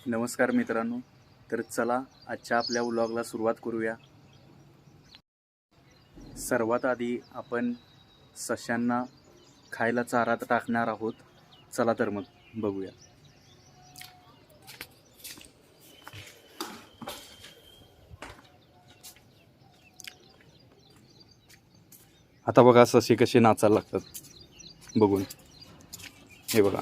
नमस्कार मित्रांनो. तर चला आजच्या आपल्या व्लॉगला सुरुवात करूया. सर्वात आधी आपण सश्यांना खायला चारा टाकणार आहोत. चला तर मग बघूया. आता बघा ससे कसे नाचायला लागतात बघून. हे बघा.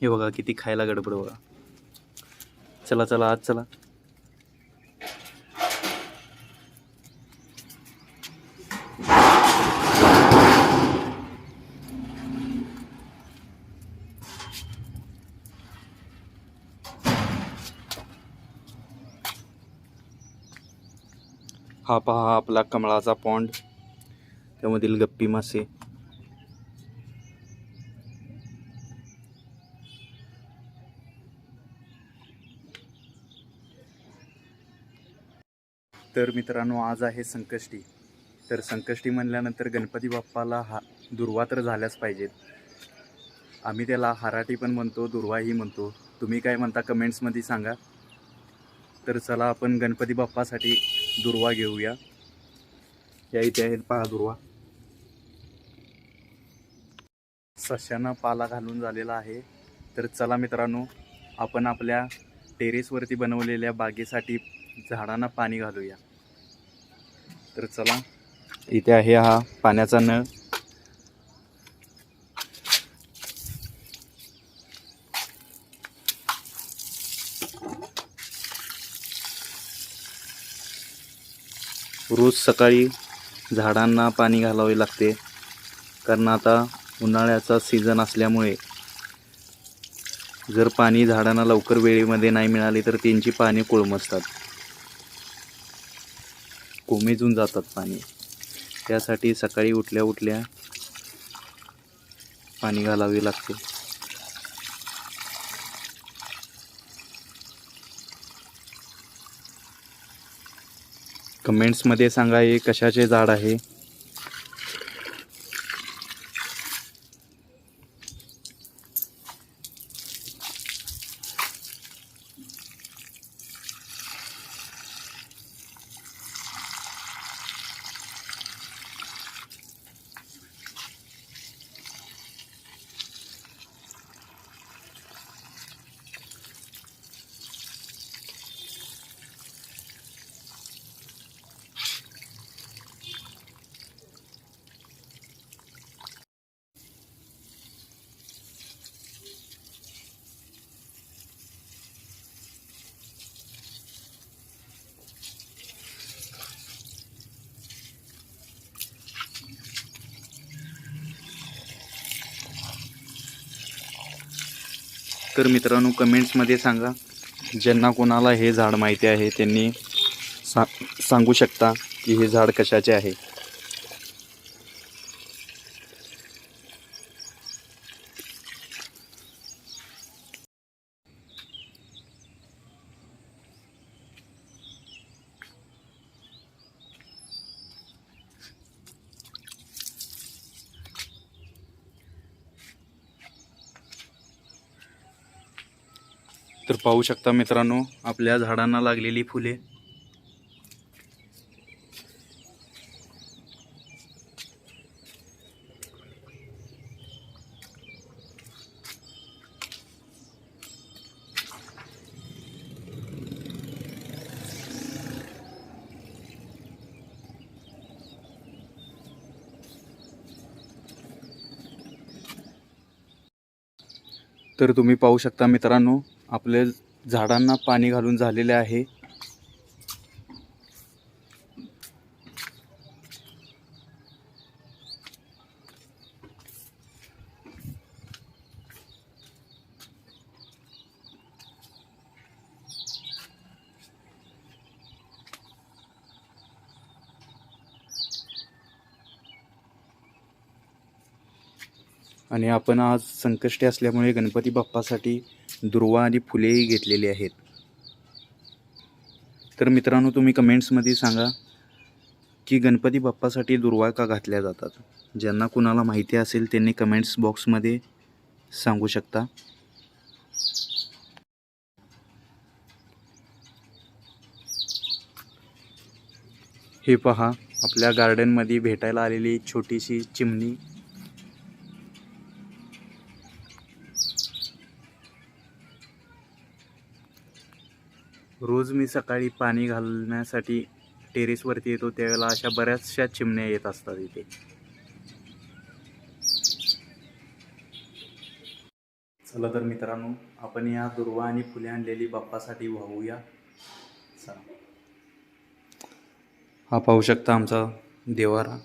हे बघा किती खायला गडबड बघा. चला चला आज चला. हा पहा आपला कमळाचा पॉन्ड, त्यामधील गप्पी मासे. तर मित्रांनो आज आहे संकष्टी. तर संकष्टी म्हणल्यानंतर गणपती बाप्पाला दुर्वा तर झाल्याच पाहिजेत. आम्ही त्याला हराटी पण म्हणतो, दुर्वाही म्हणतो. तुम्ही काय म्हणता कमेंट्समध्ये सांगा. तर चला आपण गणपती बाप्पासाठी दुर्वा घेऊया. या इथे आहेत पहा दुर्वा. सश्यांना पाला घालून झालेला आहे. तर चला मित्रांनो आपण आपल्या टेरेसवरती बनवलेल्या बागेसाठी झाडांना पाणी घालूया. तर चला, इथे आहे हा पाण्याचा नळ. रोज सकाळी झाडांना पाणी घालावे लागते, कारण आता उन्हाळ्याचा सीझन असल्यामुळे जर पाणी झाडांना लवकर वेळेमध्ये नाही मिळाले तर त्यांची पाने कोळमसतात, कोमेजून जातात पाणी. त्यासाठी सकाळी उठल्या उठल्या पाणी घालावे लागते. कमेंट्समध्ये सांगा हे कशाचे झाड आहे. तर मित्रांनो कमेंट्समध्ये सांगा, ज्यांना कोणाला हे झाड माहिती आहे त्यांनी सांगू शकता की हे झाड कशाचे आहे. तर पाहू शकता मित्रांनो आपल्या झाडांना लागलेली फुले. तर तुम्ही पाहू शकता मित्रांनो आपल्या झाडांना पाणी घालून झालेले आहे. आणि आपण आज संकष्टी असल्यामुळे गणपती बाप्पासाठी दुर्वा आणि फुलेही घेतलेली आहेत. तर मित्रांनो, तुम्ही कमेंट्समध्ये सांगा की गणपती बाप्पासाठी दुर्वा का घातल्या जातात. ज्यांना कुणाला माहिती असेल त्यांनी कमेंट्स बॉक्समध्ये सांगू शकता. हे पहा, आपल्या गार्डनमध्ये भेटायला आलेली छोटीशी चिमणी. रोज मी सकाळी पाणी घालण्यासाठी टेरेसवरती येतो त्यावेळेला अशा बऱ्याचशा चिमण्या येत असतात इथे. चला तर मित्रांनो, आपण या दुर्वा आणि फुले आणलेली बाप्पासाठी वाहूया. चला, हा पाहू शकता आमचा देवारा.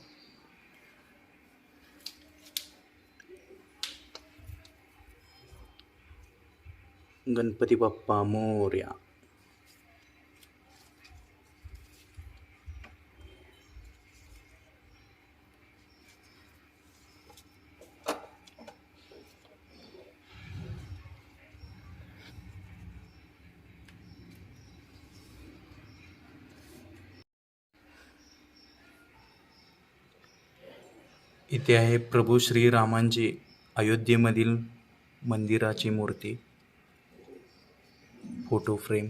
गणपती बाप्पा मोरया. इथे आहे प्रभू श्रीरामांची अयोध्येमधील मंदिराची मूर्ती, फोटो फ्रेम.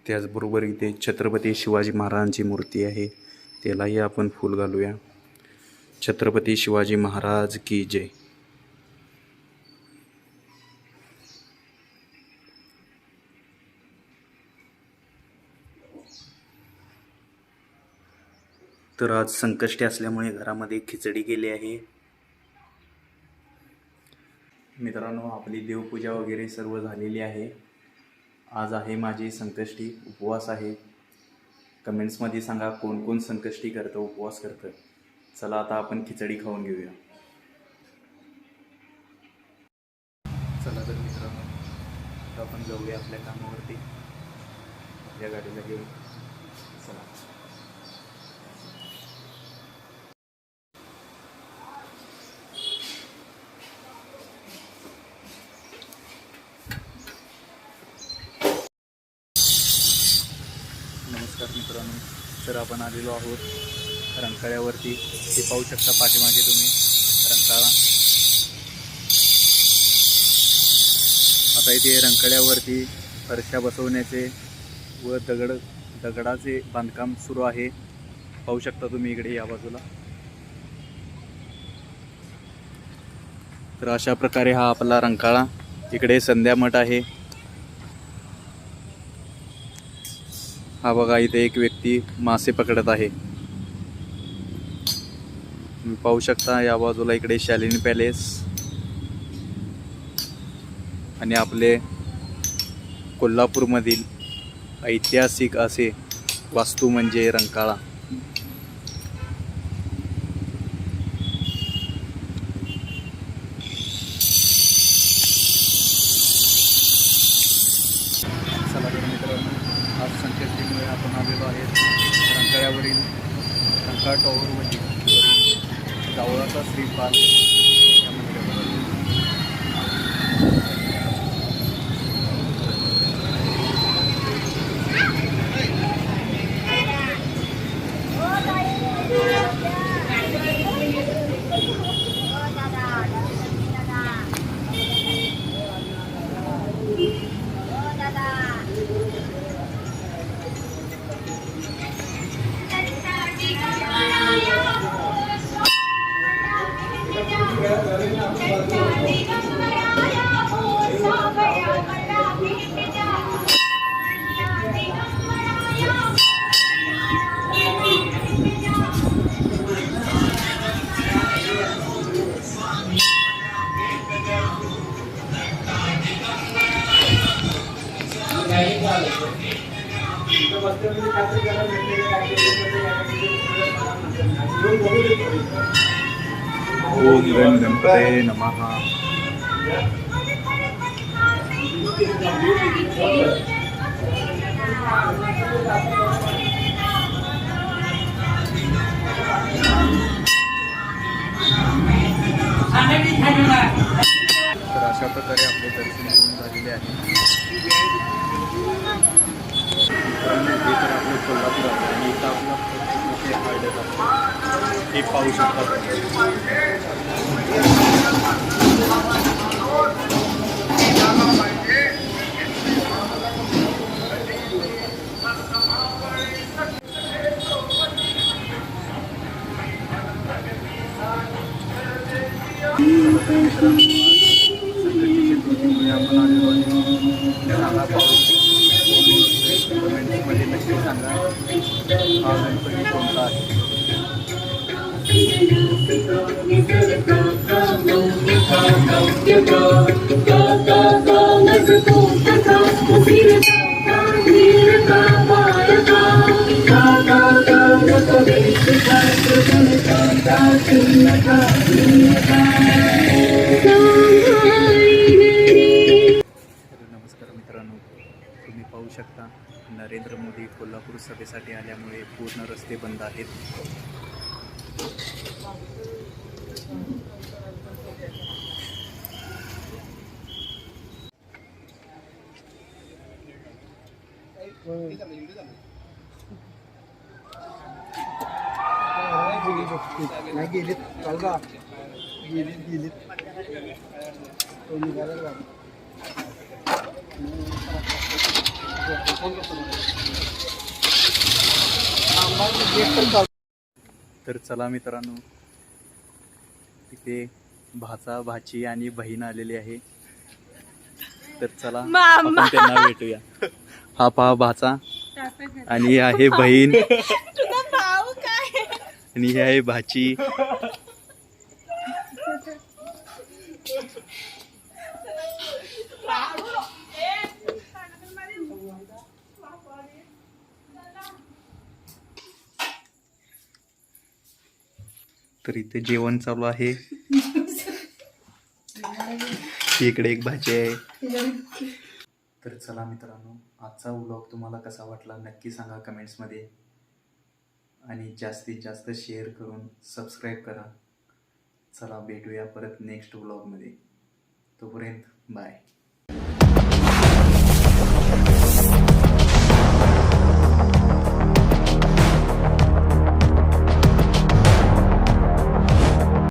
त्याचबरोबर इथे छत्रपती शिवाजी महाराजांची मूर्ती आहे, त्यालाही आपण फूल घालूया. छत्रपती शिवाजी महाराज की जय. तर आज संकष्टी असल्यामुळे घरामध्ये खिचडी केली आहे. मित्रांनो, आपली देवपूजा वगैरे सर्व झालेली आहे. आज आहे माझी संकष्टी, उपवास आहे. कमेंट्समध्ये सांगा कोण कोण संकष्टी करतं, उपवास करतं. चला आता आपण खिचडी खाऊन घेऊया. चला तर मित्रांनो, आता आपण जाऊया आपल्या कामावरती, आपल्या गाडीला घेऊन. चला. नमस्कार मित्रांनो, तर आपण आलेलो आहोत रंकाळ्यावरती. हे पाहू शकता पाठीमागे तुम्ही रंकाळा. आता इथे रंकाळ्यावरती फरशा बसवण्याचे व दगडाचे बांधकाम सुरू आहे. पाहू शकता तुम्ही इकडे या बाजूला. तर अशा प्रकारे हा आपला रंकाळा. इकडे संध्यामठ आहे. हा बघा, इथे एक व्यक्ती मासे पकडत आहे. तुम्ही पाहू शकता या बाजूला इकडे शालिनी पॅलेस आणि आपले कोल्हापूरमधील ऐतिहासिक असे वास्तू म्हणजे रंकाळा. चला तर मित्रांनो, आज संकष्टीमुळे आपण आलेलो आहे रंकाळ्यावरील रंकाळा टॉवरवरती जावळाचा श्रीपाद या मंदिरावर. ओम गण गणपतये नमः. तर अशा प्रकारे आपले दर्शन घेऊन झालेले आहे. हे तर आपलं कोल्हापूर आहे आणि इथं आपला मोठे हार्डच आहे. हे पाहू शकता संकष्टी चतुर्थीमुळे आपण आलेलो आहे. सांगा कमेंट्समध्ये नक्की सांगा हा गणपती कोणता आहे. नमस्कार मित्रांनो, तुम्ही पाहू शकता नरेंद्र मोदी कोल्हापूर सभेसाठी आल्यामुळे पूर्ण रस्ते बंद आहेत. गेलीत चालगा गेलीत तर चला मित्रांनो, इथे भाचा भाची आणि बहीण आलेली आहे. तर चला आपण त्यांना भेटूया. हा पहा भाचा आणि ही आहे बहीण आणि ही आहे भाची. तर इथे जेवण चालू आहे. इकडे एक भाजी आहे. तर चला मित्रांनो, आजचा व्लॉग तुम्हाला कसा वाटला नक्की सांगा कमेंट्समध्ये आणि जास्तीत जास्त शेअर करून सबस्क्राईब करा. चला भेटूया परत नेक्स्ट व्लॉगमध्ये. तोपर्यंत बाय.